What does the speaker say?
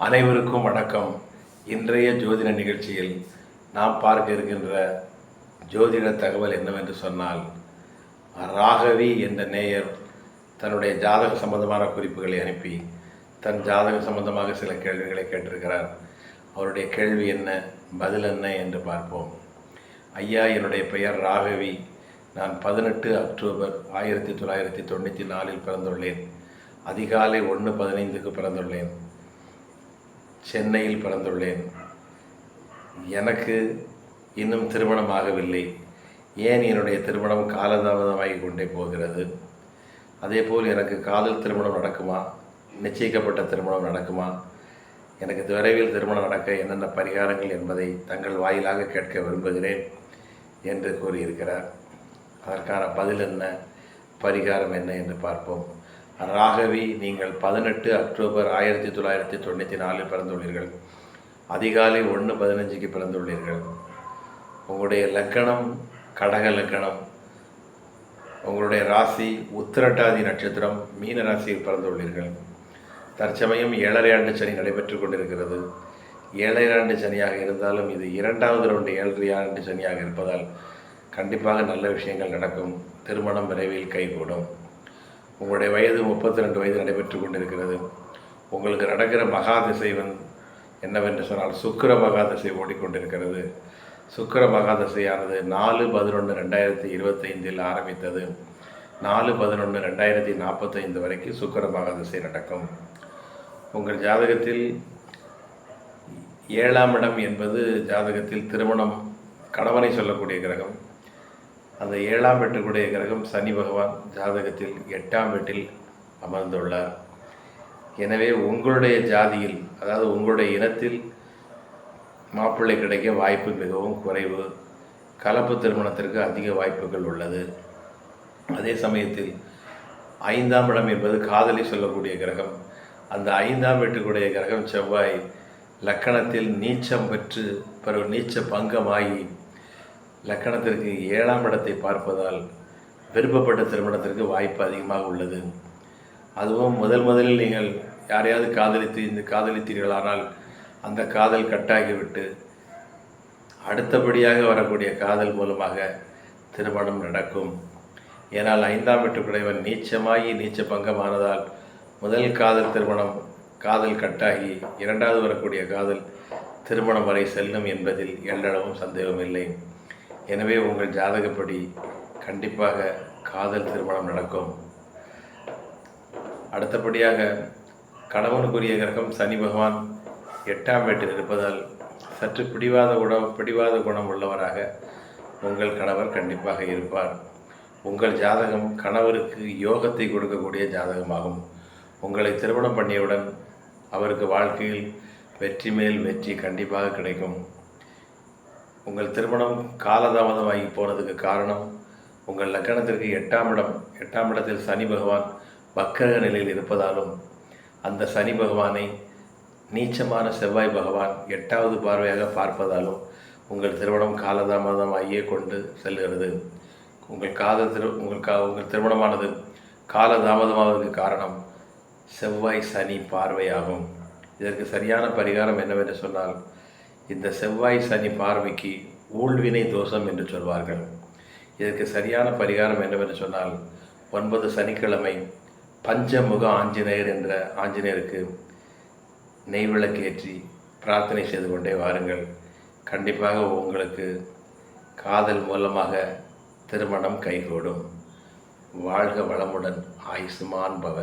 அனைவருக்கும் வணக்கம். இன்றைய ஜோதிட நிகழ்ச்சியில் நாம் பார்க்க இருக்கின்ற ஜோதிட தகவல் என்னவென்று சொன்னால், ராகவி என்ற நேயர் தன்னுடைய ஜாதக சம்பந்தமான குறிப்புகளை அனுப்பி தன் ஜாதக சம்பந்தமாக சில கேள்விகளை கேட்டிருக்கிறார். அவருடைய கேள்வி என்ன, பதில் என்ன என்று பார்ப்போம். ஐயா, என்னுடைய பெயர் ராகவி. நான் 18 அக்டோபர் 1994 பிறந்துள்ளேன். அதிகாலை 1:15 பிறந்துள்ளேன். சென்னையில் பிறந்துள்ளேன். எனக்கு இன்னும் திருமணம் ஆகவில்லை. ஏன் என்னுடைய திருமணம் காலதாமதமாகி கொண்டே போகிறது? அதேபோல் எனக்கு காதல் திருமணம் நடக்குமா? நிச்சயிக்கப்பட்ட திருமணம் நடக்குமா? எனக்கு விரைவில் திருமணம் நடக்க என்னென்ன பரிகாரங்கள் என்பதை தங்கள் வாயிலாக கேட்க விரும்புகிறேன் என்று கூறியிருக்கிறார். அதற்கான பதில் என்ன, பரிகாரம் என்ன என்று பார்ப்போம். ராகவி, நீங்கள் 18 அக்டோபர் 1994 பிறந்துள்ளீர்கள். அதிகாலை 1:15 பிறந்துள்ளீர்கள். உங்களுடைய லக்கணம் கடக லக்கணம். உங்களுடைய ராசி உத்திரட்டாதி நட்சத்திரம், மீன ராசியில் பிறந்துள்ளீர்கள். தற்சமயம் 7.5 ஆண்டு சனி நடைபெற்று கொண்டிருக்கிறது. 7.5 ஆண்டு சனியாக இருந்தாலும் இது 2வது ரவுண்டு 7.5 ஆண்டு சனியாக இருப்பதால் கண்டிப்பாக நல்ல விஷயங்கள் நடக்கும். திருமணம் விரைவில் கைகூடும். உங்களுடைய வயது 32 வயது நடைபெற்று கொண்டிருக்கிறது. உங்களுக்கு நடக்கிற மகாதிசை என்னவென்று சொன்னால் சுக்கிர மகாதிசை ஓடிக்கொண்டிருக்கிறது. சுக்கிர மகாதிசையானது 4/11/2025 ஆரம்பித்தது. 4/11/2045 வரைக்கும் சுக்கிர மகாதிசை நடக்கும். உங்கள் ஜாதகத்தில் 7ஆம் இடம் என்பது ஜாதகத்தில் திருமணம், கணவனை சொல்லக்கூடிய கிரகம். அந்த 7ஆம் வீட்டுக்குடைய கிரகம் சனி பகவான் ஜாதகத்தில் 8ஆம் வீட்டில் அமர்ந்துள்ளார். எனவே உங்களுடைய ஜாதியில், அதாவது உங்களுடைய இனத்தில் மாப்பிள்ளை கிடைக்க வாய்ப்பு மிகவும் குறைவு. கலப்பு திருமணத்திற்கு அதிக வாய்ப்புகள் உள்ளது. அதே சமயத்தில் 5ஆம் இடம் என்பது காதலி சொல்லக்கூடிய கிரகம். அந்த 5ஆம் வீட்டுக்குடைய கிரகம் செவ்வாய் லக்கணத்தில் நீச்சம் பெற்று பிறகு நீச்ச பங்கமாகி லக்கணத்திற்கு 7ஆம் இடத்தை பார்ப்பதால் விருப்பப்பட்ட திருமணத்திற்கு வாய்ப்பு அதிகமாக உள்ளது. அதுவும் முதலில் நீங்கள் யாரையாவது காதலித்தீர்களானால் அந்த காதல் கட்டாகிவிட்டு அடுத்தபடியாக வரக்கூடிய காதல் மூலமாக திருமணம் நடக்கும். ஏனால் 5ஆம் வீட்டுக்குடையவன் நீச்சமாகி நீச்ச பங்கமானதால் முதல் காதல் கட்டாகி 2வது வரக்கூடிய காதல் திருமணம் வரை செல்லும் என்பதில் எல்லளவும் சந்தேகமில்லை. எனவே உங்கள் ஜாதகப்படி கண்டிப்பாக காதல் திருமணம் நடக்கும். அடுத்தபடியாக கணவனுக்குரிய கிரகம் சனி பகவான் 8ஆம் வீட்டில் இருப்பதால் சற்று பிடிவாத குணம் உள்ளவராக உங்கள் கணவர் கண்டிப்பாக இருப்பார். உங்கள் ஜாதகம் கணவருக்கு யோகத்தை கொடுக்கக்கூடிய ஜாதகமாகும். உங்களை திருமணம் பண்ணியவுடன் அவருக்கு வாழ்க்கையில் வெற்றி மேல் வெற்றி கண்டிப்பாக கிடைக்கும். உங்கள் திருமணம் காலதாமதமாகி போனதுக்கு காரணம் உங்கள் லக்கணத்திற்கு 8ஆம் இடத்தில் சனி பகவான் வக்கர நிலையில் இருப்பதாலும் அந்த சனி பகவானை நீச்சமான செவ்வாய் பகவான் 8வது பார்வையாக பார்ப்பதாலும் உங்கள் திருமணம் காலதாமதமாகியே கொண்டு செல்கிறது. உங்கள் திருமணமானது காலதாமதமாவதற்கு காரணம் செவ்வாய் சனி பார்வையாகும். இதற்கு சரியான பரிகாரம் என்னவென்று சொன்னால், இந்த செவ்வாய் சனி பார்வைக்கு ஊழ்வினை தோஷம் என்று சொல்வார்கள். இதற்கு சரியான பரிகாரம் என்னவென்று சொன்னால், 9 சனிக்கிழமை பஞ்சமுக ஆஞ்சநேயர் என்ற ஆஞ்சநேயருக்கு நெய் விளக்கேற்றி பிரார்த்தனை செய்து கொண்டே வாருங்கள். கண்டிப்பாக உங்களுக்கு காதல் மூலமாக திருமணம் கைகூடும். வாழ்க வளமுடன், ஆயுஷ்மான் பவ.